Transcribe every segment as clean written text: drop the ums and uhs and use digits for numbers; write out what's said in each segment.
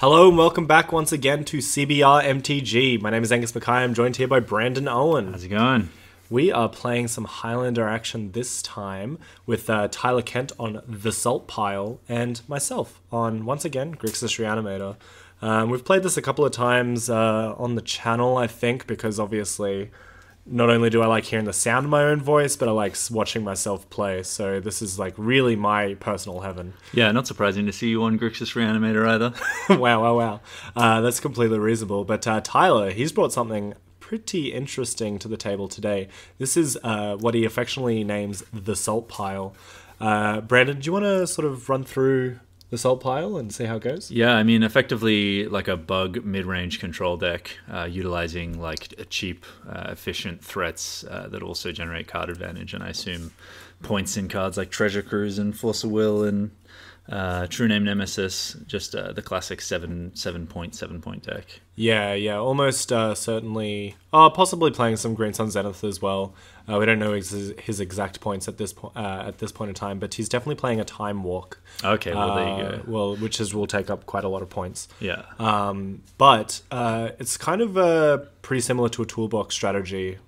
Hello and welcome back once again to CBR MTG. My name is Angus Mackay. I'm joined here by Brandon Owen. How's it going? We are playing some Highlander action this time with Tyler Kent on the Salt Pile and myself on, once again, Grixis Reanimator. We've played this a couple of times on the channel, I think, because obviously not only do I like hearing the sound of my own voice, but I like watching myself play. So this is like really my personal heaven. Yeah, not surprising to see you on Grixis Reanimator either. Wow. That's completely reasonable. But Tyler, he's brought something pretty interesting to the table today. This is what he affectionately names the Salt Pile. Brandon, do you want to sort of run through the Salt Pile and see how it goes? Yeah, I mean, effectively like a bug mid-range control deck, utilizing like cheap, efficient threats that also generate card advantage, and I assume points in cards like Treasure Cruise and Force of Will and True Name Nemesis, just the classic 7.7 point deck. Yeah, almost certainly. Possibly playing some Green Sun Zenith as well. We don't know his exact points at this point in time, but he's definitely playing a Time Walk. Okay, well there you go. Well, which will take up quite a lot of points. Yeah. But it's kind of pretty similar to a toolbox strategy.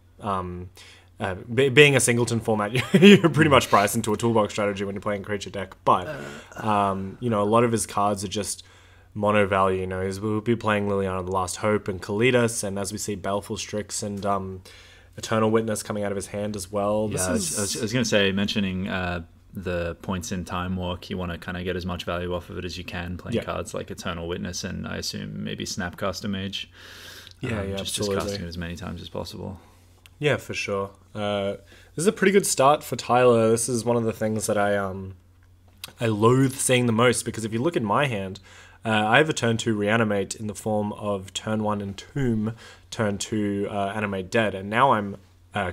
Being a singleton format, you're pretty much priced into a toolbox strategy when you're playing a creature deck. But a lot of his cards are just mono value. We'll be playing Liliana the Last Hope and Kalidas, and as we see, Baleful Strix and Eternal Witness coming out of his hand as well. Yeah, I was going to say, mentioning the points in Time Walk, you want to kind of get as much value off of it as you can, playing cards like Eternal Witness and I assume maybe Snapcaster Mage. Just casting it as many times as possible. Yeah, for sure. This is a pretty good start for Tyler. This is one of the things that I loathe seeing the most, because if you look at my hand, I have a turn 2 Reanimate in the form of turn 1 Entomb, turn 2 Animate Dead, and now I'm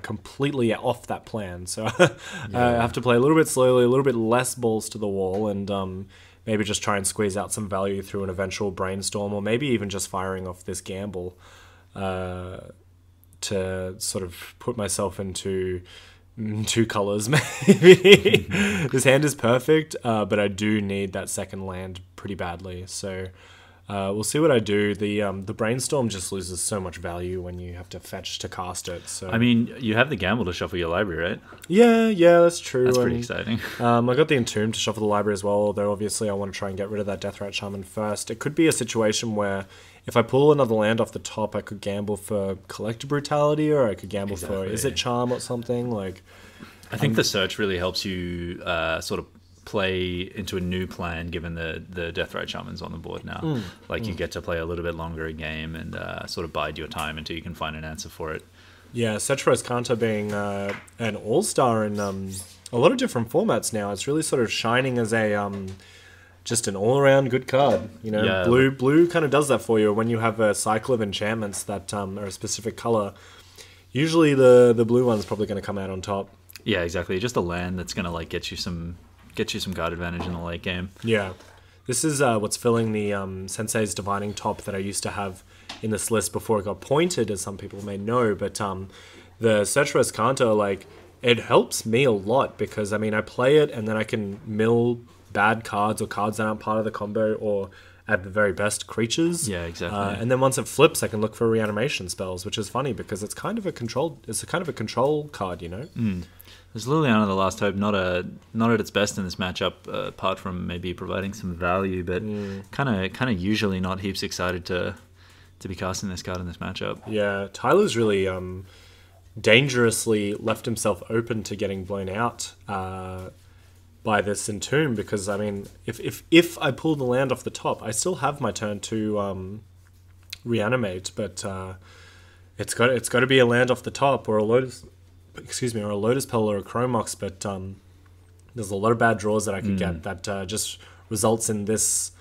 completely off that plan. So I have to play a little bit slowly, a little bit less balls to the wall, and maybe just try and squeeze out some value through an eventual Brainstorm, or maybe even just firing off this gamble to sort of put myself into two colors, maybe. This hand is perfect, but I do need that second land pretty badly. So we'll see what I do. The Brainstorm just loses so much value when you have to fetch to cast it. So I mean, you have the gamble to shuffle your library, right? Yeah, that's true. That's pretty exciting. I got the Entomb to shuffle the library as well, although obviously I want to try and get rid of that Deathrat Shaman first. It could be a situation where if I pull another land off the top, I could gamble for Collector Brutality, or I could gamble for Is It Charm or something. Like, I think the search really helps you sort of play into a new plan, given the Deathrat Shaman's on the board now. You get to play a little bit longer a game and sort of bide your time until you can find an answer for it. Yeah, Setros Kanta being an all-star in a lot of different formats now. It's really sort of shining as a just an all-around good card. Blue kind of does that for you. When you have a cycle of enchantments that are a specific color, usually the blue one's probably going to come out on top. Yeah, exactly. Just a land that's going to like get you some card advantage in the late game. Yeah, this is what's filling the Sensei's Divining Top that I used to have in this list before it got pointed, as some people may know. But the Setros Kanta, like, it helps me a lot, because I mean, I play it and then I can mill bad cards or cards that aren't part of the combo, or at the very best creatures. Yeah, exactly. And then once it flips, I can look for reanimation spells, which is funny because it's kind of a control card, There's Liliana the Last Hope, not at its best in this matchup, apart from maybe providing some value, but kind of usually not heaps excited to be casting this card in this matchup. Yeah, Tyler's really dangerously left himself open to getting blown out by this Entomb, because I mean, if I pull the land off the top, I still have my turn to reanimate, but it's got to be a land off the top, or a Lotus Petal or a Chromox. But there's a lot of bad draws that I could get that just results in this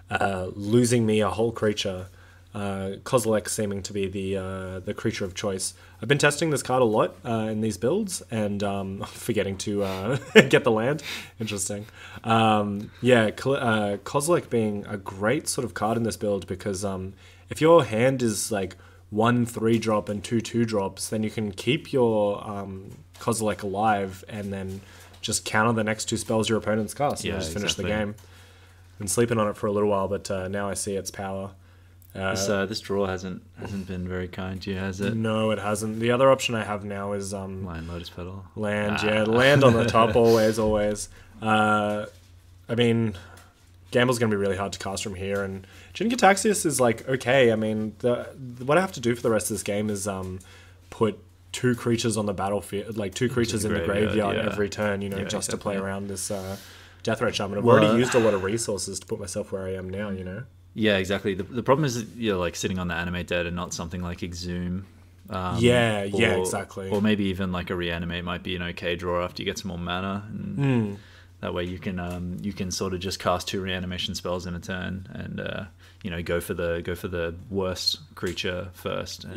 losing me a whole creature. Kozilek seeming to be the creature of choice. I've been testing this card a lot in these builds, and forgetting to get the land. Interesting. Kozilek being a great sort of card in this build, because if your hand is like 1 3-drop and 2 2-drops, then you can keep your Kozilek alive and then just counter the next 2 spells your opponent's cast and just finish the game. been sleeping on it for a little while, but now I see its power. This draw hasn't been very kind to you, has it? No, it hasn't. The other option I have now is Lion Lotus Petal. land. Yeah, land on the top always. I mean, Gamble's going to be really hard to cast from here, and Jin-Gitaxias is like okay. I mean, what I have to do for the rest of this game is put 2 creatures on the battlefield, like 2 creatures in the graveyard every turn, you know, just to play around this Deathrat Shaman. I've already used a lot of resources to put myself where I am now, you know. Yeah, exactly. The problem is that you're like sitting on the Animate Dead and not something like Exhume. Exactly. Or maybe even like a Reanimate might be an okay draw after you get some more mana, and that way you can sort of just cast 2 reanimation spells in a turn, and you know, go for the worst creature first, and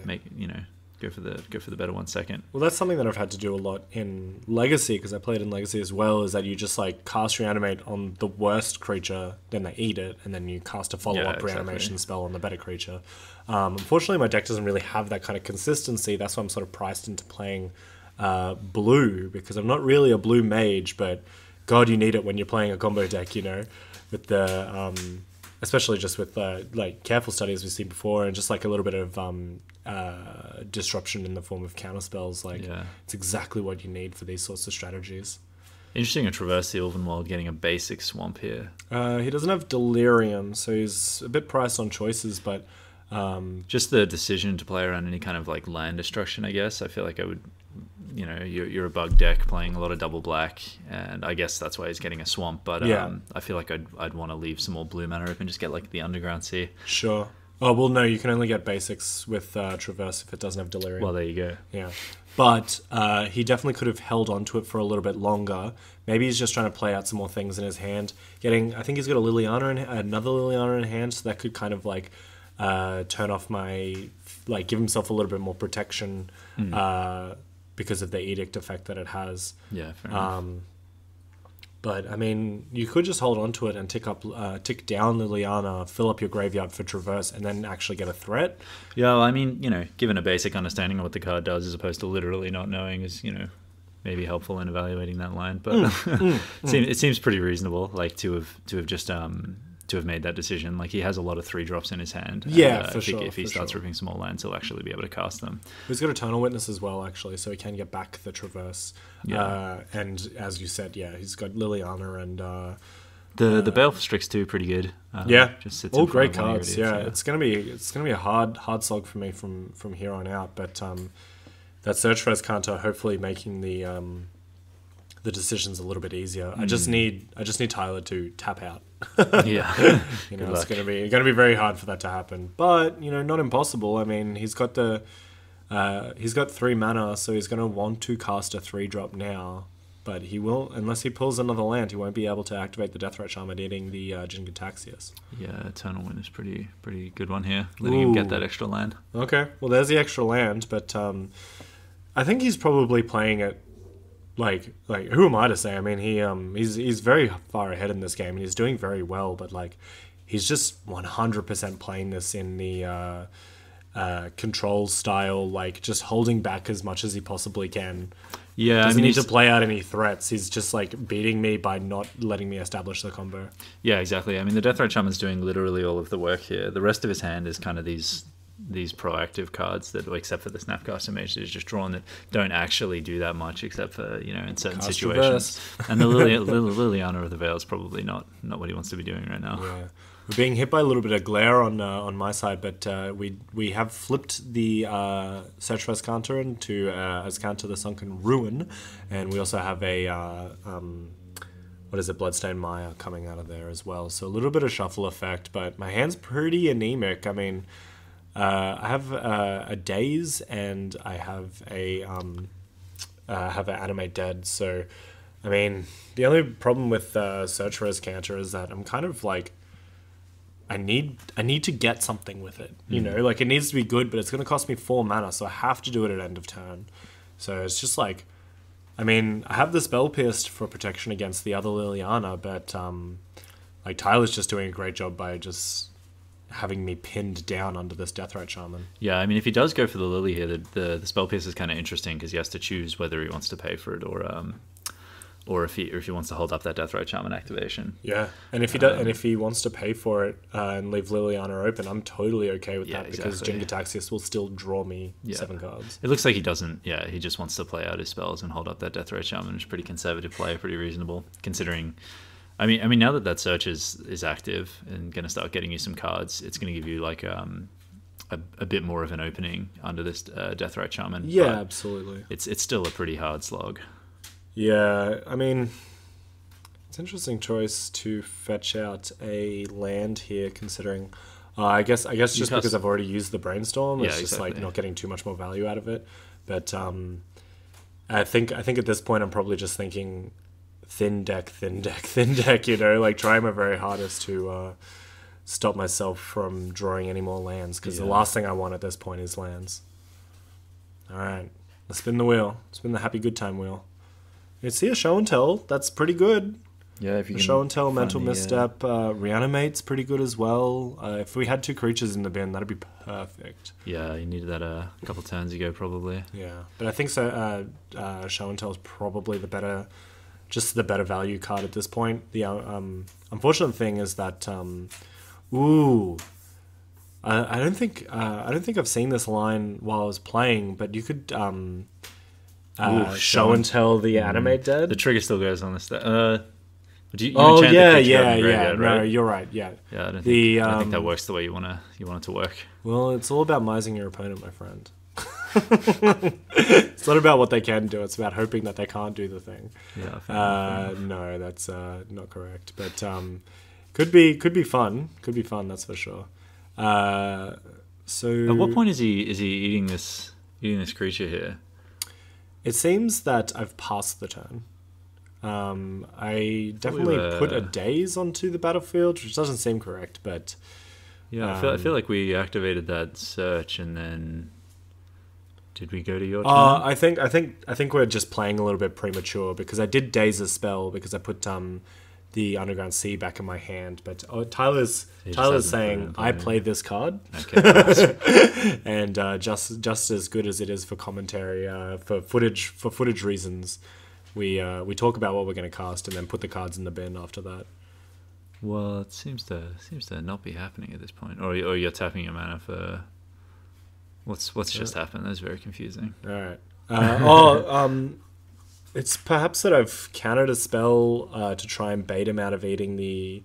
make, you know, go for the better one second. Well, that's something that I've had to do a lot in Legacy, because I played in Legacy as well, is that you just like cast Reanimate on the worst creature, then they eat it, and then you cast a follow-up reanimation spell on the better creature. Unfortunately, my deck doesn't really have that kind of consistency. That's why I'm sort of priced into playing blue, because I'm not really a blue mage, but God, you need it when you're playing a combo deck, you know, with the especially just with like Careful Study, as we've seen before, and just like a little bit of disruption in the form of counter spells. Like it's exactly what you need for these sorts of strategies. Interesting to Traverse the Ulvenwald getting a basic swamp here. He doesn't have Delirium, so he's a bit priced on choices, but just the decision to play around any kind of like land destruction, I guess. I feel like I would, you know, you're a bug deck playing a lot of double black, and I guess that's why he's getting a swamp. But I feel like I'd want to leave some more blue mana open, just get like the Underground Sea. Sure. Oh, well, no, you can only get basics with Traverse if it doesn't have Delirium. Well, there you go. Yeah. But he definitely could have held on to it for a little bit longer. Maybe he's just trying to play out some more things in his hand. I think he's got another Liliana in hand, so that could kind of like turn off give himself a little bit more protection because of the Edict effect that it has. Yeah, fair enough. But I mean, you could just hold on to it and tick down Liliana, fill up your graveyard for Traverse, and then actually get a threat. Yeah, well, I mean, you know, given a basic understanding of what the card does, as opposed to literally not knowing, is, you know, maybe helpful in evaluating that line. But it seems pretty reasonable, like to have just to have made that decision. Like, he has a lot of 3-drops in his hand. Yeah, and, if he starts ripping some more lands, he'll actually be able to cast them. He's got Eternal Witness as well, actually, so he can get back the Traverse. Yeah. And as you said, he's got Liliana and the Baleful Strix too, pretty good. Just sits all in front great of one cards. negatives, It's gonna be a hard slog for me from here on out. But that Search for Escanto hopefully making the decisions a little bit easier. I just need Tyler to tap out. Yeah. You know, it's gonna be very hard for that to happen. But, you know, not impossible. I mean, he's got 3 mana, so he's gonna want to cast a 3-drop now. But he will, unless he pulls another land, he won't be able to activate the Deathrat Shaman eating the Jin-Gitaxias. Yeah, Eternal Wind is pretty good one here, letting him get that extra land. Okay, well, there's the extra land, but I think he's probably playing it like who am I to say? I mean, he's very far ahead in this game, and he's doing very well. But like, he's just 100% playing this in the control style, like just holding back as much as he possibly can. Yeah, doesn't need to play out any threats. He's just like beating me by not letting me establish the combo. Yeah, exactly. I mean, the Deathrat Shaman's doing literally all of the work here. The rest of his hand is kind of these proactive cards that, except for the Snapcaster Mage that is just drawn, that don't actually do that much, except for, you know, in certain situations. And the Liliana of the Veil is probably not what he wants to be doing right now. Yeah. We're being hit by a little bit of glare on my side, but we have flipped the Search for Escanto into Escanto the Sunken Ruin, and we also have a Bloodstained Maya coming out of there as well. So a little bit of shuffle effect, but my hand's pretty anemic. I mean, I have a Daze, and I have an Animate Dead. So, I mean, the only problem with Search for Escanto is that I'm kind of like, I need to get something with it. You know, like, it needs to be good, but it's going to cost me 4 mana, so I have to do it at end of turn. So it's just like, I mean, I have the Spell Pierced for protection against the other Liliana, but like, Tyler's just doing a great job by just having me pinned down under this Deathrat Shaman. Yeah, I mean, if he does go for the Lily here, the Spell Pierce is kind of interesting, because he has to choose whether he wants to pay for it or or if he wants to hold up that Deathrite Charm and activation. Yeah, and if he does, and if he wants to pay for it and leave Liliana open, I'm totally okay with that because Jin-Gitaxias will still draw me 7 cards. It looks like he doesn't. Yeah, he just wants to play out his spells and hold up that Deathrite Charm, and it's pretty conservative play, pretty reasonable considering. I mean, now that that search is active and going to start getting you some cards, it's going to give you like a bit more of an opening under this Deathrite Shaman. Yeah, absolutely. It's still a pretty hard slog. Yeah, I mean, it's an interesting choice to fetch out a land here, considering. I guess just because I've already used the Brainstorm, it's just like not getting too much more value out of it. But I think at this point I'm probably just thinking thin deck. You know, like trying my very hardest to stop myself from drawing any more lands, because the last thing I want at this point is lands. All right, let's spin the wheel. Spin the happy good time wheel. You see a show and tell. That's pretty good. Yeah, if you can show and tell, mental misstep, reanimate's pretty good as well. If we had 2 creatures in the bin, that'd be perfect. Yeah, you needed that a couple turns ago, probably. Yeah, but I think so. Show and tell is probably the better value card at this point. The unfortunate thing is that, I don't think I've seen this line while I was playing, but you could show and tell the animate dead. The trigger still goes on this. You oh yeah. Right? No, you're right. Yeah. Yeah, I don't think that works the way you want it to work. Well, it's all about mising your opponent, my friend. It's not about what they can do. It's about hoping that they can't do the thing. Yeah. No, that's not correct. But could be fun. Could be fun. That's for sure. So at what point is he eating this creature here? It seems that I've passed the turn. I definitely put a daze onto the battlefield, which doesn't seem correct, but yeah, I feel like we activated that search, and then did we go to your turn? I think we're just playing a little bit premature, because I did daze a spell because I put the Underground Sea back in my hand, but Tyler's saying I played this card. Okay. And just as good as it is for commentary, for footage reasons, we talk about what we're going to cast and then put the cards in the bin after that. Well, it seems to not be happening at this point, or you're tapping your mana for what's just happened. That's very confusing. All right. It's perhaps that I've countered a spell to try and bait him out of eating the.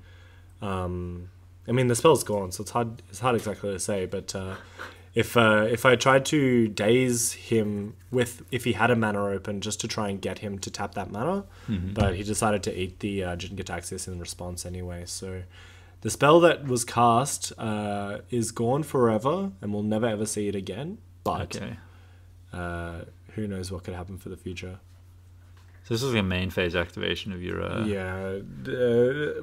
I mean, the spell's gone, so it's hard exactly to say. But if I tried to daze him if he had a mana open, just to try and get him to tap that mana, but he decided to eat the Jin-Gitaxias in response anyway. So the spell that was cast is gone forever, and we'll never ever see it again. But who knows what could happen for the future. So this is like a main phase activation of your...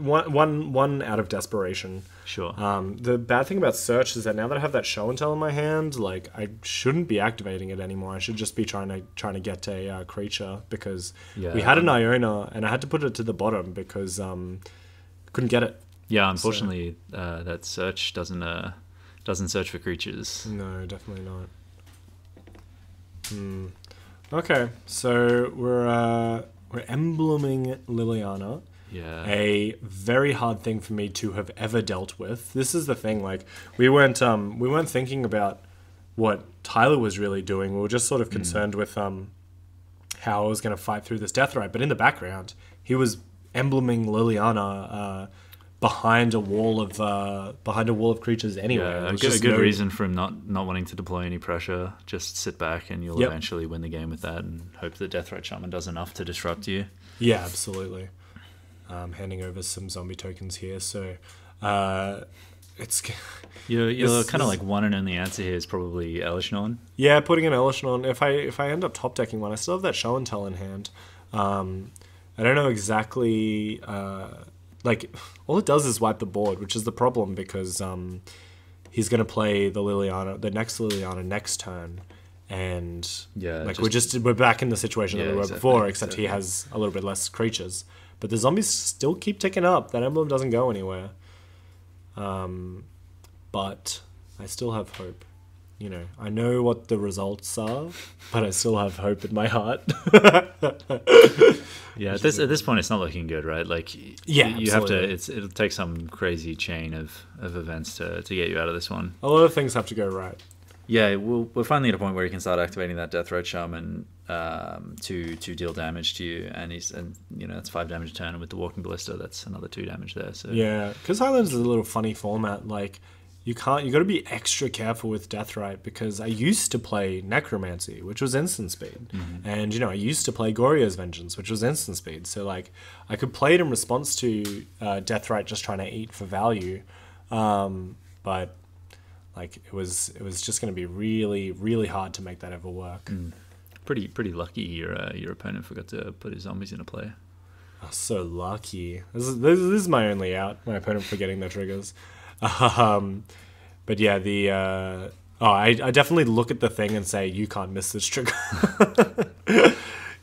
one out of desperation. Sure. The bad thing about search is that now that I have that show and tell in my hand, like, I shouldn't be activating it anymore. I should just be trying to get a creature, because we had an Iona and I had to put it to the bottom because couldn't get it. Yeah, unfortunately, that search doesn't search for creatures. No, definitely not. Okay, so we're embleming Liliana. Yeah. A very hard thing for me to have ever dealt with. This is the thing, like, we weren't thinking about what Tyler was really doing. We were just sort of concerned with how I was going to fight through this Deathrite. But in the background, he was embleming Liliana behind a wall of creatures anyway. Yeah, a good reason for him not wanting to deploy any pressure. Just sit back and you'll eventually win the game with that, and hope that Deathrite Shaman does enough to disrupt you. Yeah, absolutely. Handing over some zombie tokens here, so it's you're kind of like one and only answer here is probably Elishnorn. Yeah, putting an Elishnorn. If I end up top decking one, I still have that show and tell in hand. I don't know exactly. Like, all it does is wipe the board, which is the problem, because he's going to play the next Liliana next turn, and we're back in the situation that we were before, except he has a little bit less creatures. But the zombies still keep ticking up. That emblem doesn't go anywhere. But I still have hope. I know what the results are, but I still have hope in my heart. Yeah, at this point, it's not looking good, right? Like, Yeah, you have to. absolutely. It'll take some crazy chain of events to get you out of this one. A lot of things have to go right. Yeah, we're finally at a point where he can start activating that Deathrite Shaman to deal damage to you, and that's 5 damage a turn, and with the Walking Ballista, that's another 2 damage there. So Yeah, because Highlander's is a little funny format. Like, you got to be extra careful with Deathrite, because I used to play Necromancy, which was instant speed, and I used to play Goryo's Vengeance, which was instant speed. So like, I could play it in response to Deathrite just trying to eat for value, but like it was just going to be really, really hard to make that ever work. pretty lucky your opponent forgot to put his zombies into play. Oh, so lucky. This is my only out. My opponent forgetting their triggers. But yeah, I definitely look at the thing and say, you can't miss this trigger.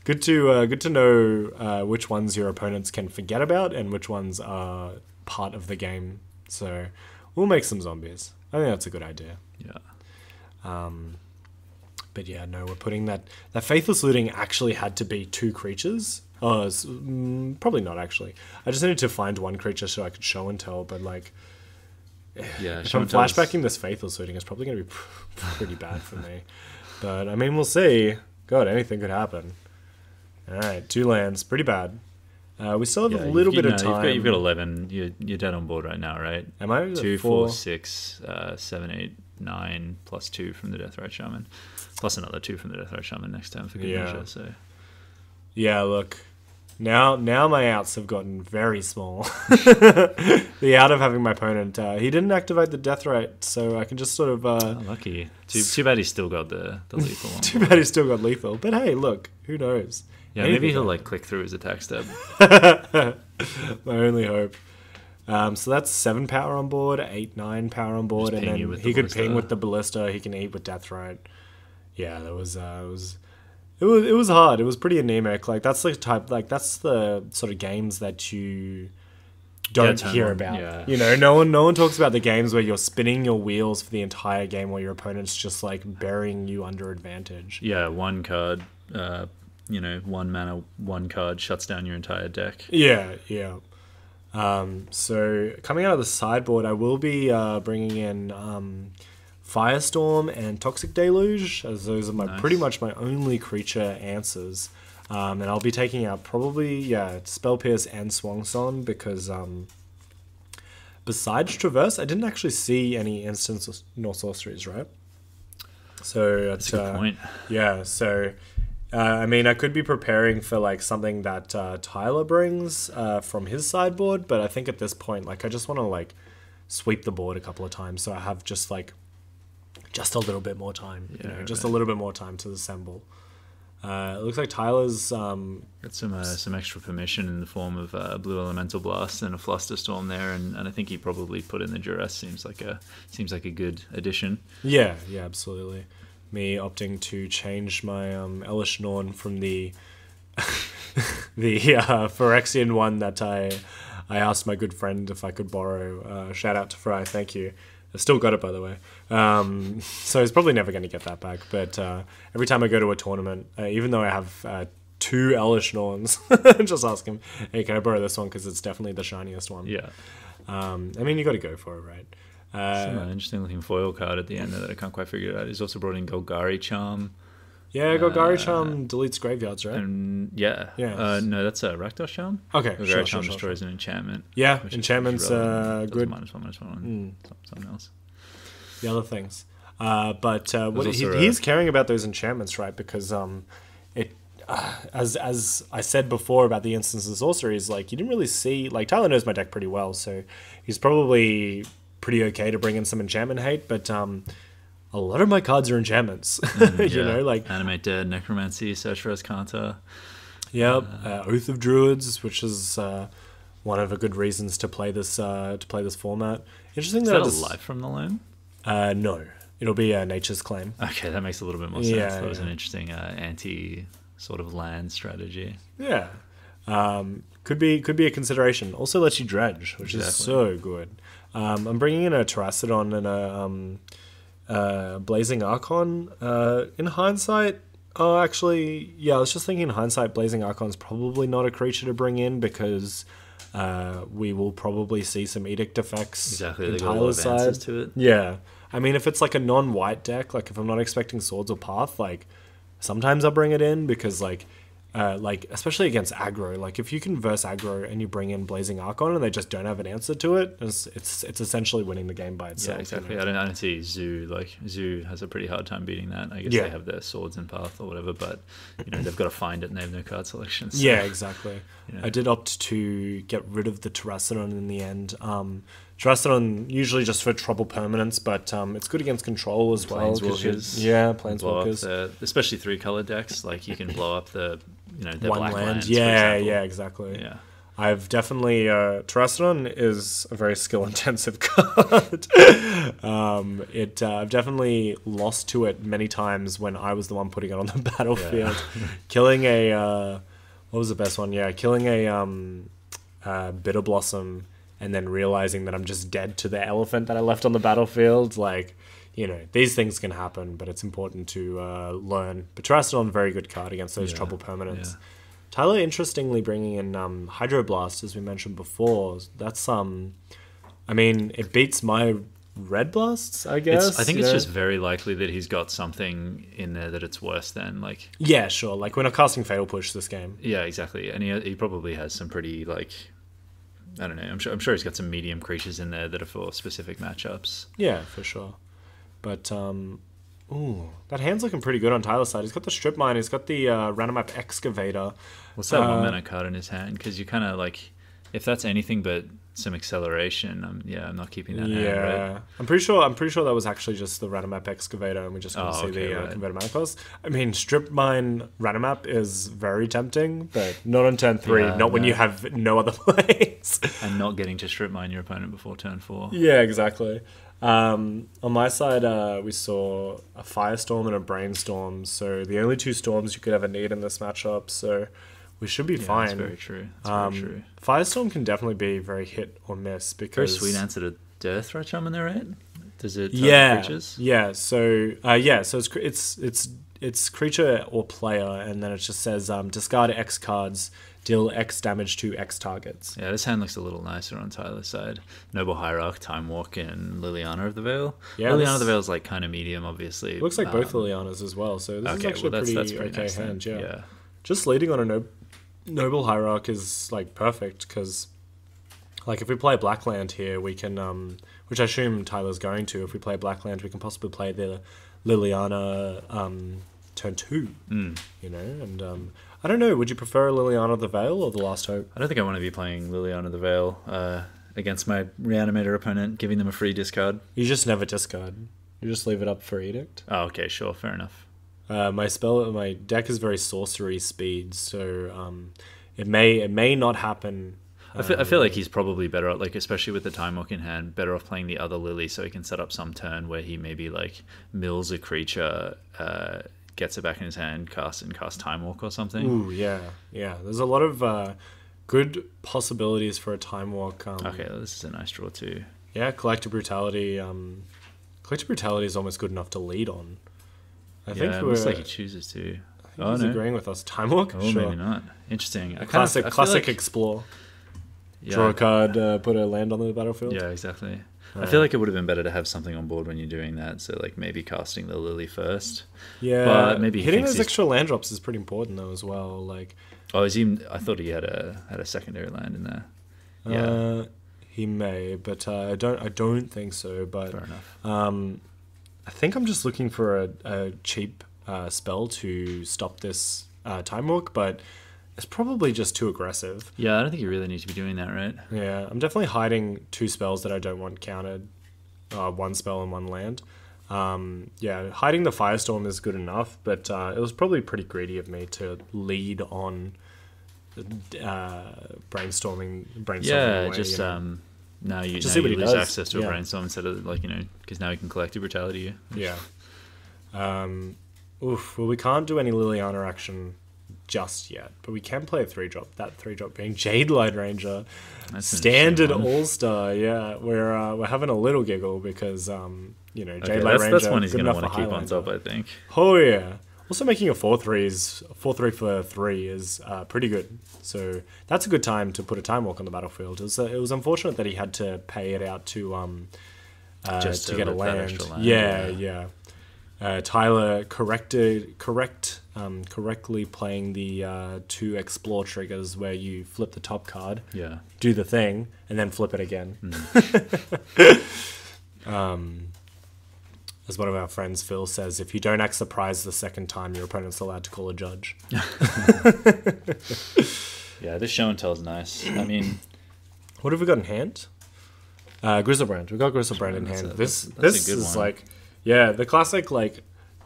Good to know which ones your opponents can forget about and which ones are part of the game. So we'll make some zombies. I think that's a good idea. Yeah. But yeah, no, we're putting that Faithless Looting actually had to be 2 creatures. Oh, probably not actually. I just needed to find 1 creature so I could show and tell, but like, Yeah, if I'm flashbacking this Faithless Looting, it's probably going to be pretty bad for me. But I mean, we'll see. God, anything could happen. All right, 2 lands, pretty bad. We still have a little bit of time. You've got 11. You're dead on board right now, right? Am I? 2, 4, 6, 7, 8, 9, plus 2 from the Deathrite Shaman, plus another 2 from the Deathrite Shaman next turn for good measure. So yeah, look. Now my outs have gotten very small. The out of having my opponent, he didn't activate the Deathrite, so I can just sort of... lucky. Too bad he's still got the lethal one. Too bad he's still got lethal. But hey, look, who knows? Yeah, maybe he'll like click through his attack step. My only hope. So that's 7 power on board, 8, 9 power on board, and then he could ping with the Ballista, he can eat with Deathrite. Yeah, that was... It was hard. It was pretty anemic. Like that's the type. Like that's the sort of games that you don't hear about. Yeah. No one talks about the games where you're spinning your wheels for the entire game while your opponent's just like burying you under advantage. Yeah, 1 card. 1 mana, 1 card shuts down your entire deck. Yeah. So coming out of the sideboard, I will be bringing in Firestorm and Toxic Deluge, as those are pretty much my only creature answers. And I'll be taking out probably, Spell Pierce and Swangsong, because besides Traverse, I didn't actually see any instants nor sorceries, right? So that's a good point. Yeah, so I mean, I could be preparing for like something that Tyler brings from his sideboard, but I think at this point, like, I just want to like sweep the board a couple of times, so I have just a little bit more time, a little bit more time to assemble. It looks like Tyler's got some extra permission in the form of Blue Elemental Blast and a Flusterstorm there, and I think he probably put in the Duress. Seems like a good addition. Yeah, absolutely. Me opting to change my Elish Norn from the Phyrexian one that I asked my good friend if I could borrow. Shout out to Fry, thank you. I still got it, by the way. So he's probably never going to get that back. But every time I go to a tournament, even though I have 2 Elish Norns, just ask him, hey, can I borrow this one? Because it's definitely the shiniest one. Yeah. I mean, you got to go for it, right? Some interesting looking foil card at the end that I can't quite figure it out. He's also brought in Golgari Charm. Yeah, Golgari Charm deletes graveyards, right? And no, that's a Rakdos Charm. Okay, Golgari Charm destroys an enchantment. Yeah, enchantment's good. -1, something else. The other things, but what he's caring about those enchantments, right? Because as I said before about the instances of sorceries, like, you didn't really see, like, Tyler knows my deck pretty well, so he's probably pretty okay to bring in some enchantment hate, but a lot of my cards are enchantments. Like Animate Dead, Necromancy, Search for Azcanta. Yep, Oath of Druids, which is one of the good reasons to play this format. Interesting is that a Life from the Loam? No, it'll be Nature's Claim. Okay, that makes a little bit more sense. That was an interesting anti sort of land strategy. Yeah, could be a consideration. Also lets you dredge, which is so good. I'm bringing in a Terracodon and Blazing Archon. In hindsight, oh, actually, yeah, I was just thinking in hindsight, Blazing Archon's probably not a creature to bring in because we will probably see some Edict effects. Exactly, in they got a lot Tyler's of answers side. to it. Yeah. I mean, if it's like a non-white deck, like if I'm not expecting Swords or Path, like sometimes I'll bring it in because like especially against aggro, like if you can verse aggro and you bring in Blazing Archon and they just don't have an answer to it, it's essentially winning the game by itself. Yeah, exactly. You know? I don't see Zoo. Like Zoo has a pretty hard time beating that. I guess Yeah. they have their Swords and Path or whatever, but they've got to find it and they have no card selection. So, Yeah, exactly. Yeah. I did opt to get rid of the Terracodon in the end. Terracodon usually just for trouble permanents, but it's good against control as well. 'Cause Planeswalkers. Yeah, blow up Planeswalkers. especially 3-color decks. Like you can blow up their One black land. lands, for Yeah, example. yeah, exactly. Yeah. I've definitely Terracodon is a very skill intensive card. I've definitely lost to it many times when I was the one putting it on the battlefield. Killing a what was the best one? Yeah, killing a Bitter Blossom and then realizing that I'm just dead to the elephant that I left on the battlefield. Like, these things can happen, but it's important to learn. But Terracodon, very good card against those trouble permanents. Yeah. Tyler, interestingly, bringing in Hydroblast, as we mentioned before. That's I mean, it beats my Red Blasts, I guess. I think it's just very likely that he's got something in there that it's worse than like. Yeah, sure. Like we're not casting Fatal Push this game. Yeah, exactly. And he probably has some pretty like. I don't know. I'm sure he's got some medium creatures in there that are for specific matchups. Yeah, for sure. But ooh, that hand's looking pretty good on Tyler's side. He's got the Strip Mine. He's got the Reanimator Excavator. What's that 1-mana card in his hand? Because you kind of like, if that's anything but some acceleration, I'm not keeping that hand, right? I'm pretty sure that was actually just the Reanimator Excavator, and we just couldn't see the right. converted mana cost. I mean, Strip Mine Reanimap is very tempting, but not on turn 3. Yeah, not when you have no other plays. And not getting to strip mine your opponent before turn 4. Yeah, exactly. On my side, we saw a Firestorm and a Brainstorm, so the only 2 storms you could ever need in this matchup, so we should be fine. That's very true. That's very true. Firestorm can definitely be very hit or miss Very because sweet answer to Death Threat Charm in there, right? Does it creatures? Yeah. So it's creature or player, and then it just says discard X cards, deal X damage to X targets. Yeah, this hand looks a little nicer on Tyler's side. Noble Hierarch, Time Walk, and Liliana of the Veil. Yeah, Liliana of the Veil is like kind of medium, obviously. Looks like both Lilianas as well. So this is actually that's a pretty okay nice hand. then. Yeah. Just leading on a Noble Hierarch is like perfect because, like, if we play Blackland here, we can, which I assume Tyler's going to. If we play Blackland, we can possibly play the Liliana turn 2. And I don't know. Would you prefer Liliana of the Veil or the Last Hope? I don't think I want to be playing Liliana of the Veil against my Reanimator opponent, giving them a free discard. You just never discard. You just leave it up for Edict. Oh, okay, sure, fair enough. My deck is very sorcery speed, so it may not happen. I feel like he's probably better off, like especially with the Time Walk in hand, better off playing the other Lily so he can set up some turn where he maybe like mills a creature, gets it back in his hand, cast Time Walk or something. Ooh, yeah. There's a lot of good possibilities for a Time Walk. Okay, well, this is a nice draw too. Yeah, Collective Brutality. Collective Brutality is almost good enough to lead on. I think it looks like he chooses to. He's agreeing with us. Time Walk? Oh, sure. Maybe not. Interesting. Classic explore. Yeah. Draw a card, put a land on the battlefield. Yeah, exactly. I feel like it would have been better to have something on board when you're doing that. So, like, maybe casting the Lily first. Yeah, but maybe hitting those extra land drops is pretty important though as well. Like, I thought he had a secondary land in there. Yeah, he may, but I don't think so. But fair enough. I think I'm just looking for a cheap spell to stop this Time Walk, but it's probably just too aggressive. Yeah, I don't think you really need to be doing that, right? Yeah, I'm definitely hiding 2 spells that I don't want countered. 1 spell and 1 land. Hiding the Firestorm is good enough, but it was probably pretty greedy of me to lead on brainstorming Yeah, away, just now you see what he lose does. access to a brainstorm instead of because now you can Collective Brutality. Yeah. Well, we can't do any Liliana action just yet, but we can play a 3-drop. That 3-drop being Jade Light Ranger, That's an standard interesting one. all-star. Yeah, we're having a little giggle because you know, Jade Okay, Light Ranger. that's one he's good going to enough want for to keep on Highlander. top, I think. Oh yeah. Also making a 4/3 for 3 is pretty good. So that's a good time to put a Time Walk on the battlefield. It was unfortunate that he had to pay it out to Just to to get a lift that land. extra land, Yeah. Tyler correctly playing the 2 explore triggers where you flip the top card, Yeah. do the thing, and then flip it again. As one of our friends, Phil, says, if you don't act surprised the second time, your opponent's allowed to call a judge. Yeah, this show and tell's nice. I mean, What have we got in hand? Grizzlebrand. We got Grizzlebrand in hand. That's a This good is one. like, yeah, the classic like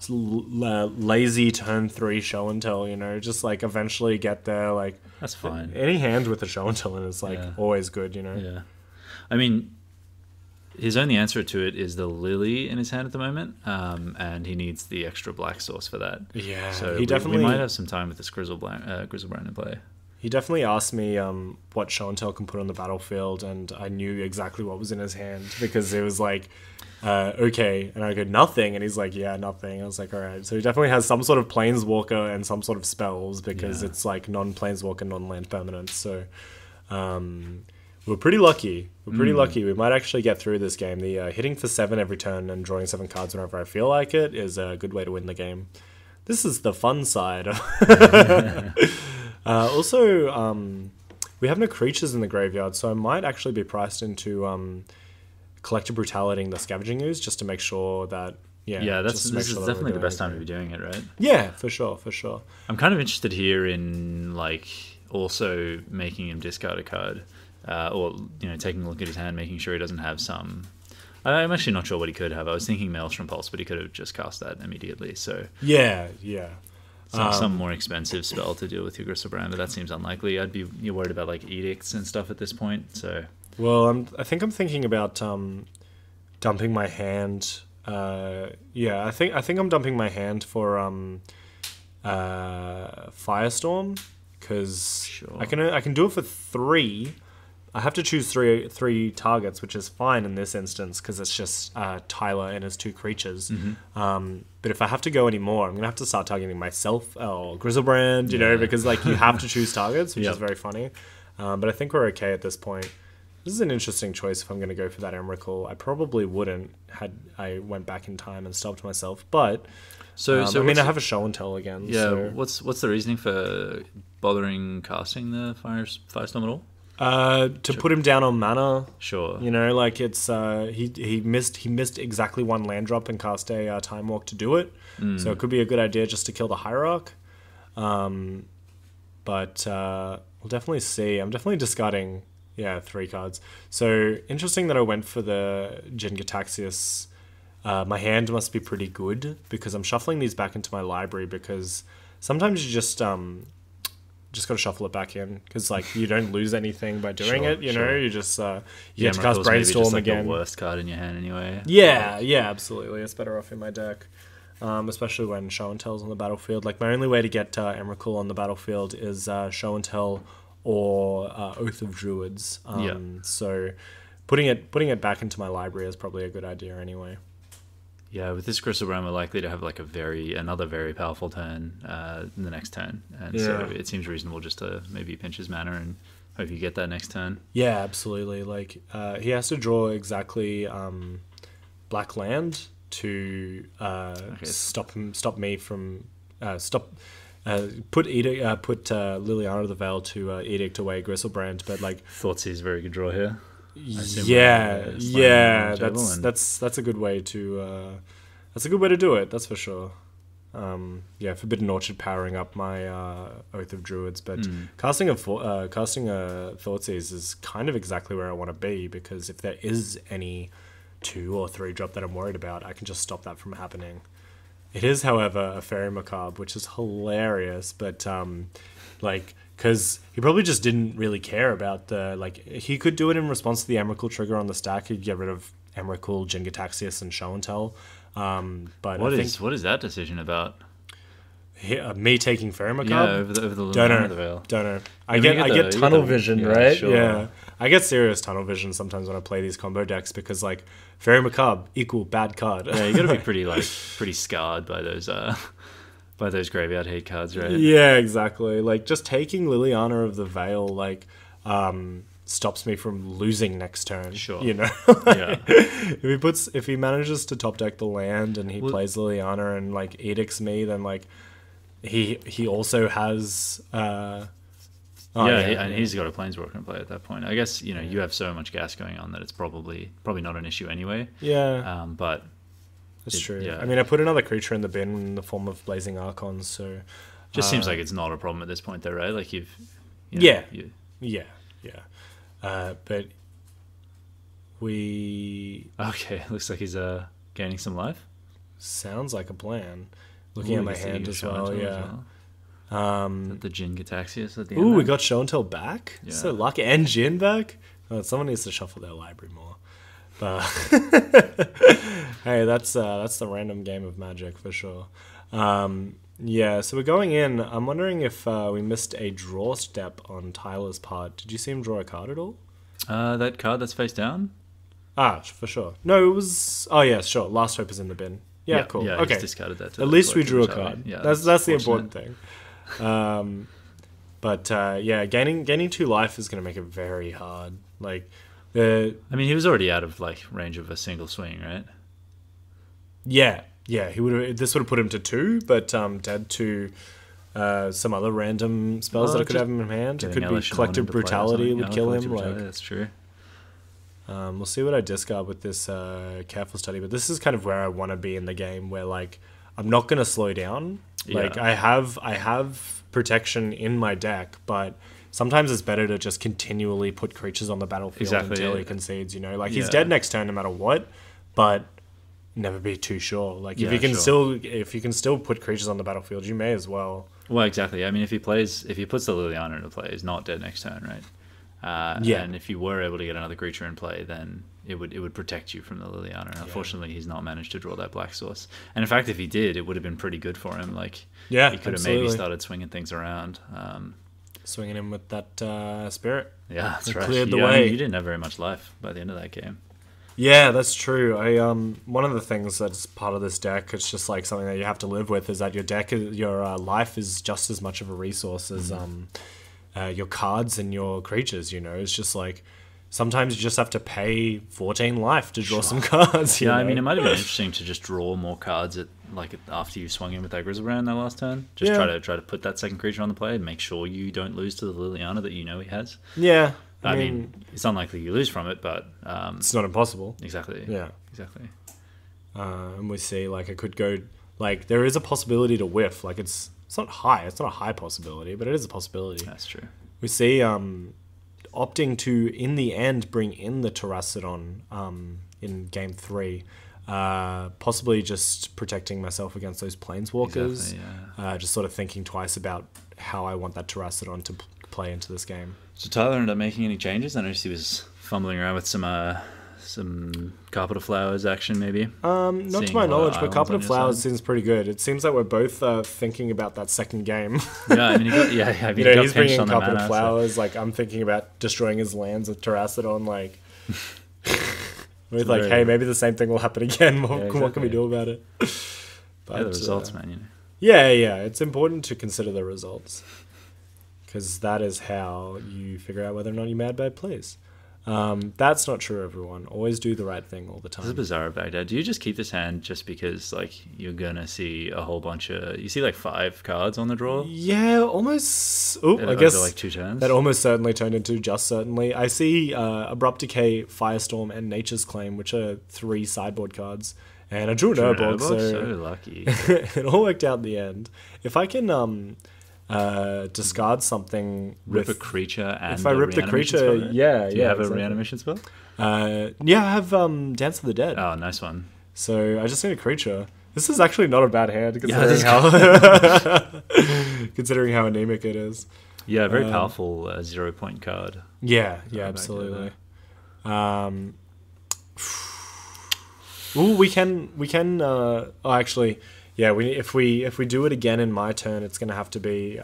lazy turn 3 show and tell. You know, just like eventually get there. Like that's fine. any hand with a show and tell in is like Yeah. always good. You know. Yeah. I mean, his only answer to it is the Lily in his hand at the moment, and he needs the extra black source for that. Yeah, So he definitely we might have some time with this Grizzlebrand in play. He definitely asked me what show and tell can put on the battlefield, and I knew exactly what was in his hand because it was like, okay, and I go nothing, and he's like, yeah, nothing. I was like, all right. So he definitely has some sort of planeswalker and some sort of spells because Yeah. it's like non-planeswalker, non-land permanents. So we're pretty lucky. We might actually get through this game. The hitting for 7 every turn and drawing 7 cards whenever I feel like it is a good way to win the game. This is the fun side. Also, we have no creatures in the graveyard, so I might actually be priced into Collective Brutality the Scavenging Ooze just to make sure that, This just to make is sure that we're definitely the doing best time to okay. be doing it, right? Yeah, for sure. I'm kind of interested here in like also making him discard a card, or taking a look at his hand, making sure he doesn't have some. I'm actually not sure what he could have. I was thinking Maelstrom Pulse, but he could have just cast that immediately. So Yeah. some more expensive spell to deal with your Griselbrand, but that seems unlikely. You're worried about like edicts and stuff at this point. So Well, I think I'm thinking about dumping my hand. I think I'm dumping my hand for Firestorm because Sure. I can do it for 3. I have to choose three targets, which is fine in this instance because it's just Tyler and his 2 creatures. But if I have to go any more, I'm gonna have to start targeting myself or Griselbrand, you know, because like you have to choose targets, which Yep. is very funny. But I think we're okay at this point. This is an interesting choice if I'm going to go for that Emrakul. I probably wouldn't had I went back in time and stopped myself, but so I have a show and tell again. yeah. So. What's the reasoning for bothering casting the Firestorm at all? To put him down on mana, Sure. you know, like it's he missed exactly 1 land drop and cast a Time Walk to do it, so it could be a good idea just to kill the Hierarch. But we'll definitely see. I'm definitely discarding 3 cards. So interesting that I went for the Jin Gataxias. My hand must be pretty good because I'm shuffling these back into my library because sometimes you just got to shuffle it back in because like you don't lose anything by doing Sure, it. You know, sure. you just you Yeah, have to cast Miracle's maybe Brainstorm just, like, again. the worst card in your hand anyway. Yeah, absolutely. It's better off in my deck, especially when Show and Tell's on the battlefield. Like my only way to get Emrakul on the battlefield is Show and Tell or Oath of Druids. So putting it back into my library is probably a good idea anyway. Yeah, with this Griselbrand, we're likely to have like another very powerful turn in the next turn, and so it seems reasonable just to maybe pinch his mana and hope you get that next turn. Yeah, absolutely. Like he has to draw exactly black land to stop me from put Liliana of the Veil to edict away Griselbrand, but like Thought's a very good draw here. that's a good way to do it. That's for sure. Forbidden Orchard powering up my Oath of Druids, but casting a Thoughtseize is kind of exactly where I want to be because if there is any 2 or 3 drop that I'm worried about, I can just stop that from happening. It is, however, a Fairy Macabre, which is hilarious, but because he probably just didn't really care about he could do it in response to the Emrakul trigger on the stack. He'd get rid of Emrakul, Jin-Gataxias, and Show and Tell. But What is that decision about? Me taking Fairy Macabre? Yeah, over the Don't line know. of the veil. Don't know. I You get the- tunnel the- vision, yeah, right? sure. Yeah. I get serious tunnel vision sometimes when I play these combo decks because like Fairy Macabre equal bad card. Yeah, you got to be pretty scarred by those graveyard hate cards, right? Yeah, exactly. Like just taking Liliana of the Veil like stops me from losing next turn. Sure. You know? Yeah. If he manages to top deck the land and he plays Liliana and like edicts me, then like he also has And he's got a Planeswalker in play at that point. I guess you have so much gas going on that it's probably not an issue anyway. Yeah. But that's true. Yeah. I mean, I put another creature in the bin in the form of Blazing Archons, so just seems like it's not a problem at this point, though, right? Like Yeah. you, but we okay. Looks like he's gaining some life. sounds like a plan. Looking at my hand as well, yeah. The Jin Gataxias at the end. Ooh, we there? got Show and Tell back. Yeah. So lucky, and Jin back. Oh, someone needs to shuffle their library more. But hey, that's the random game of Magic for sure. Yeah, so we're going in. I'm wondering if we missed a draw step on Tyler's part. Did you see him draw a card at all? That card that's face down. For sure. No, it was. Oh yeah, sure. Last Hope is in the bin. Yeah, cool. Yeah, okay. he's discarded that. At least we drew a Collective card. Yeah, that's the important thing. But gaining 2 life is going to make it very hard. Like I mean, he was already out of like range of a single swing, right? Yeah, he would. This would have put him to 2, but dead to some other random spells that I could have him in hand. It could be Collective Brutality would kill him. Like that's true. we'll see what I discard with this Careful Study, but this is kind of where I want to be in the game, where like I'm not going to slow down. Like I have protection in my deck, but sometimes it's better to just continually put creatures on the battlefield until he concedes. Like he's dead next turn no matter what, but never be too sure. Like if you can still put creatures on the battlefield, you may as well. Well, exactly. I mean, if he puts the Liliana into play, he's not dead next turn, right? And if you were able to get another creature in play, then it would protect you from the Liliana. And unfortunately, he's not managed to draw that black source. And in fact, if he did, it would have been pretty good for him. Like he could have maybe started swinging things around. Swinging him with that spirit. Yeah, that's right. Cleared the way. You didn't have very much life by the end of that game. Yeah, that's true. One of the things that's part of this deck, it's just like something that you have to live with, is that your life is just as much of a resource as your cards and your creatures. It's just like sometimes you just have to pay 14 life to draw some cards. I mean, it might have been interesting to just draw more cards after you swung in with that Grizzlebrand that last turn. Just try to put that second creature on the play and make sure you don't lose to the Liliana that he has. Yeah. I mean, it's unlikely you lose from it, but it's not impossible. Exactly. Yeah. Exactly. And we see like it could go like there is a possibility to whiff. Like it's not high. It's not a high possibility, but it is a possibility. That's true. We see opting to in the end bring in the Terracodon in game 3. Possibly just protecting myself against those planeswalkers. Exactly, just sort of thinking twice about how I want that Terracodon to play into this game. So Tyler ended up making any changes? I noticed he was fumbling around with some Carpet of Flowers action, maybe. Not to my knowledge, but Carpet of Flowers seems pretty good. It seems like we're both thinking about that second game. Yeah, I mean, he's bringing in Carpet of Flowers. So. Like I'm thinking about destroying his lands with Terracodon. Like, with like, hey, maybe the same thing will happen again. What can we do about it? But, the results, man. Yeah. It's important to consider the results. Because that is how you figure out whether or not you're mad bad plays. That's not true, everyone. Always do the right thing all the time. This is bizarre about that. Do you just keep this hand just because like you're gonna see a whole bunch of you see like 5 cards on the draw? Yeah, almost. Oh, I guess like 2 turns. That almost certainly turned into just certainly. I see Abrupt Decay, Firestorm, and Nature's Claim, which are 3 sideboard cards. And I drew an Urborg, so lucky. It all worked out in the end. If I can discard something rip a creature and if I rip the creature spell, do you have a reanimation spell? I have Dance of the Dead. Oh, nice one. So I just need a creature. This is actually not a bad hand considering how anemic it is. Yeah, very powerful 0-point card. Yeah, absolutely. Ooh, we can actually yeah, if we do it again in my turn, it's gonna have to be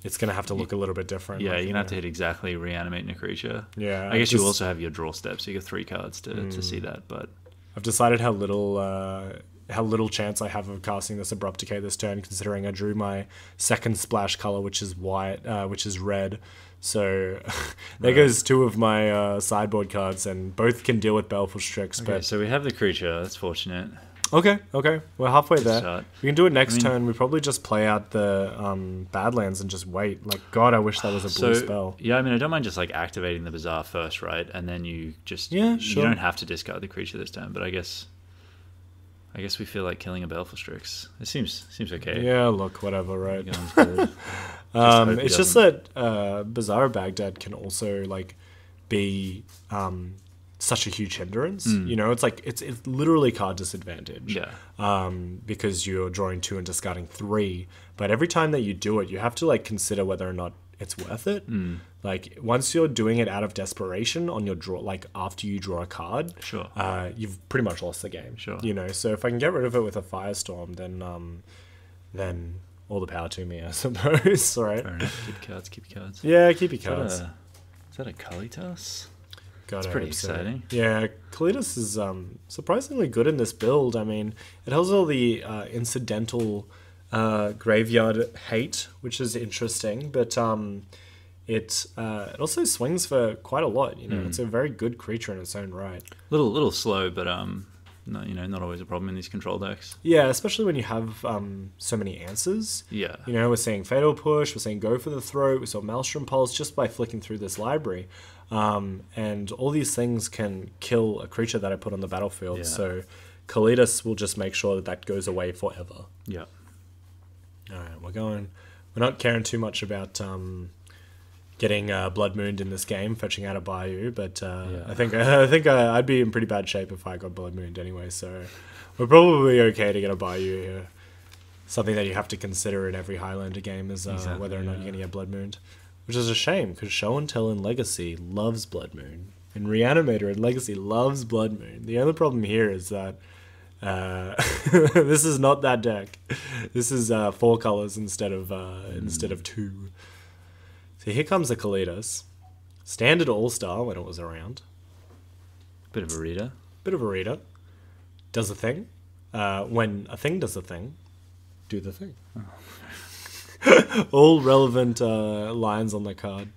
it's gonna have to look a little bit different. Yeah, like, you're gonna have to hit exactly reanimating a creature. Yeah, I guess you also have your draw steps. So you get 3 cards to see that, but I've decided how little chance I have of casting this Abrupt Decay this turn, considering I drew my second splash color, which is white, which is red. So there goes 2 of my sideboard cards, and both can deal with Baleful Strix. okay, But so we have the creature. That's fortunate. okay, we're halfway there. start. We can do it next turn. We probably just play out the Badlands and just wait. Like, God, I wish that was a blue spell. Yeah, I mean, I don't mind just like activating the Bazaar first, right? And then you just Yeah, you sure. don't have to discard the creature this turn, but I guess we feel like killing a Baleful Strix. It seems okay. Yeah, look, whatever, right? Gun's good. hope he It's just that Bazaar of Baghdad can also like be such a huge hindrance. You know, it's like it's literally card disadvantage. Yeah. Because you're drawing 2 and discarding 3. But every time that you do it, you have to like consider whether or not it's worth it. Like once you're doing it out of desperation on your draw, like after you draw a card, Sure. You've pretty much lost the game. Sure. You know, so if I can get rid of it with a Firestorm, then all the power to me, I suppose. All right. Fair enough. Keep your cards. Keep your cards. Yeah, keep your cards. Is that a Kalitas? God, It's I pretty hope so. exciting. Yeah, Kalitas is surprisingly good in this build. I mean, it has all the incidental graveyard hate, which is interesting, but it also swings for quite a lot. You know, it's a very good creature in its own right. Little slow, but no, not always a problem in these control decks. Yeah, especially when you have so many answers. Yeah. You know, we're saying Fatal Push, we're saying Go for the Throat, we saw Maelstrom Pulse just by flicking through this library. And all these things can kill a creature that I put on the battlefield. Yeah. So Kalitas will just make sure that goes away forever. Yeah. All right, we're not caring too much about getting Blood Mooned in this game, fetching out a Bayou, but I think I'd be in pretty bad shape if I got Blood Mooned anyway. So we're probably okay to get a Bayou here. Something that you have to consider in every Highlander game is whether or not you're going to get Blood Mooned, which is a shame because Show and Tell in Legacy loves Blood Moon, and Reanimator in Legacy loves Blood Moon. The only problem here is that this is not that deck. This is 4 colors instead of 2. So here comes the Kalitas. Standard All-Star when it was around. Bit of a reader. Does a thing. When a thing does a thing, do the thing. All relevant lines on the card.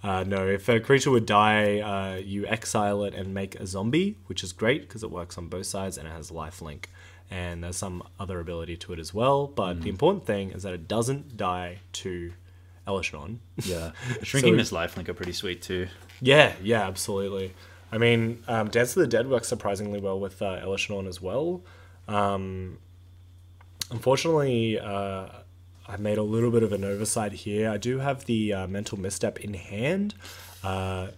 No, if a creature would die, you exile it and make a zombie, which is great because it works on both sides and it has lifelink. And there's some other ability to it as well. But the important thing is that it doesn't die to Elishnon. Yeah. Shrinking this lifelink are pretty sweet too. Yeah, absolutely. I mean, Dance of the Dead works surprisingly well with Elishnon as well. Unfortunately, I made a little bit of an oversight here. I do have the Mental Misstep in hand.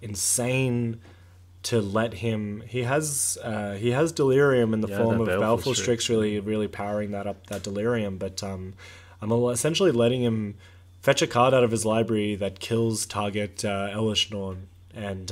Insane to let him... He has Delirium in the form of Baleful Strix really powering that Delirium, but I'm essentially letting him fetch a card out of his library that kills target Elishnorn, and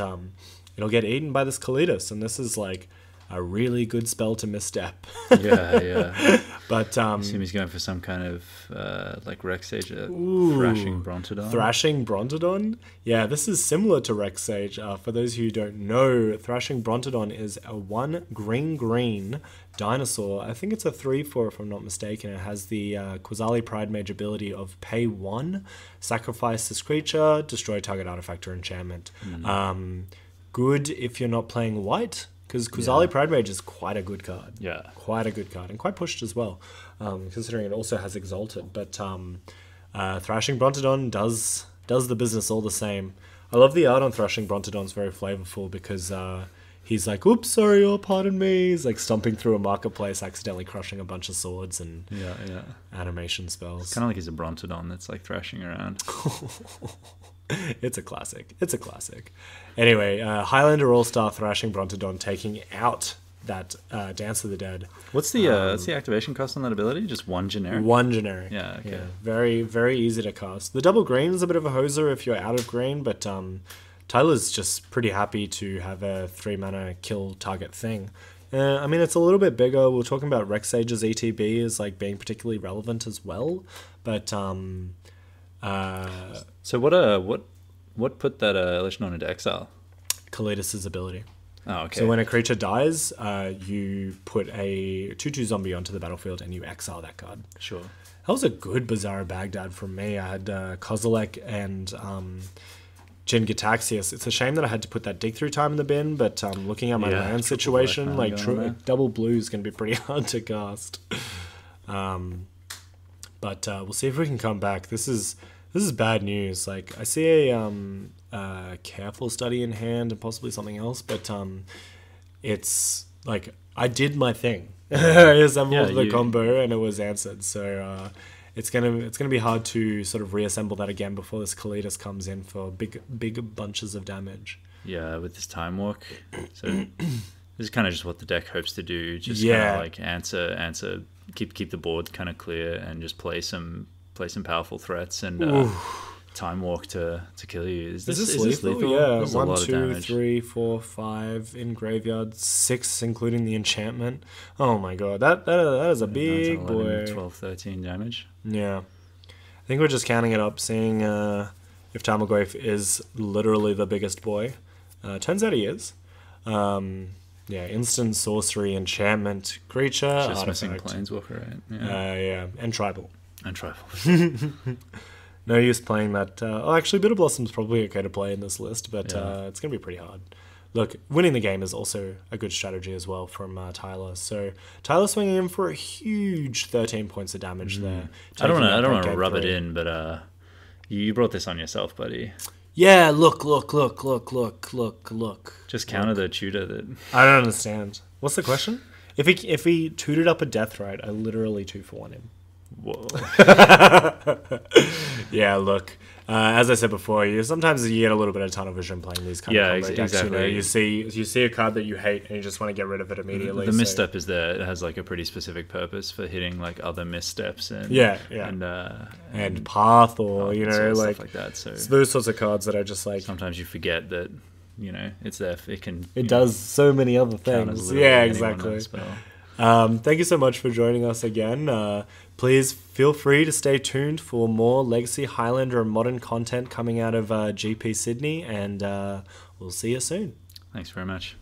it'll get eaten by this Kalitas, and this is like a really good spell to misstep. Yeah. But I assume he's going for some kind of like Rex Sage, Thrashing Brontodon. Thrashing Brontodon? Yeah, this is similar to Rex Sage. For those who don't know, Thrashing Brontodon is a 1 green dinosaur. I think it's a 3/4 if I'm not mistaken. It has the Quasali Pride Mage ability of pay 1, sacrifice this creature, destroy target artifact or enchantment. Good if you're not playing white, because Quasali Pride Mage is quite a good card. Yeah. Quite a good card, and quite pushed as well, considering it also has Exalted. But Thrashing Brontodon does the business all the same. I love the art on Thrashing Brontodon. It's very flavorful because he's like, oops, sorry, oh, pardon me. He's like stomping through a marketplace, accidentally crushing a bunch of swords and animation spells. Kind of like he's a Brontodon that's like thrashing around. It's a classic. Anyway, Highlander All-Star Thrashing Brontodon taking out that Dance of the Dead. What's the activation cost on that ability? Just 1 generic? 1 generic. Yeah, okay. Yeah, very, very easy to cast. The double green is a bit of a hoser if you're out of green, but Tyler's just pretty happy to have a 3 mana kill target thing. I mean, it's a little bit bigger. We're talking about Rex Sage's ETB as like being particularly relevant as well, but So what put that Elishnon into exile? Kalidas' ability. Oh, okay. So when a creature dies, you put a 2/2 zombie onto the battlefield and you exile that card. Sure. That was a good Bizarro Baghdad from me. I had Kozilek and Jin Gitaxias. It's a shame that I had to put that dig through time in the bin, but looking at my land situation, like double blue is going to be pretty hard to cast. But we'll see if we can come back. This is bad news. Like I see a careful study in hand and possibly something else, but it's like I did my thing. I assembled the combo and it was answered. So it's gonna be hard to sort of reassemble that again before this Kalidas comes in for big bunches of damage. Yeah, with this time walk. So this is kind of just what the deck hopes to do. Just kind of like answer, keep the board kind of clear and just play some powerful threats and time walk to kill you. Is this lethal? Yeah, 1, 2, 3, 4, 5 in graveyard, 6 including the enchantment. Oh my god, that is a big 9, 10, 11, boy. 12, 13 damage. Yeah, I think we're just counting it up, seeing if Tarmogoyf is literally the biggest boy. Turns out he is. Yeah, instant sorcery, enchantment, creature, Just artifact. missing planeswalker, right? Yeah, and tribal. And tribal. No use playing that. Actually, Bitter Blossom's probably okay to play in this list, but it's going to be pretty hard. Look, winning the game is also a good strategy as well from Tyler. So Tyler swinging in for a huge 13 points of damage there. I don't want to rub it in, but you brought this on yourself, buddy. Yeah, look. Just counter the tutor that... I don't understand. What's the question? If he tutored up a Death Rite, I literally 2-for-1 him. Whoa. Yeah, look. As I said before, sometimes you get a little bit of tunnel vision playing these kind of combo decks. Exactly. You see a card that you hate and you just want to get rid of it immediately. The misstep is there. It has like a pretty specific purpose for hitting like other missteps and and path or stuff like that. So those sorts of cards that are just like sometimes you forget that it's there. It does so many other things. Yeah, exactly. Thank you so much for joining us again. Please feel free to stay tuned for more Legacy, Highlander, and Modern content coming out of GP Sydney, and we'll see you soon. Thanks very much.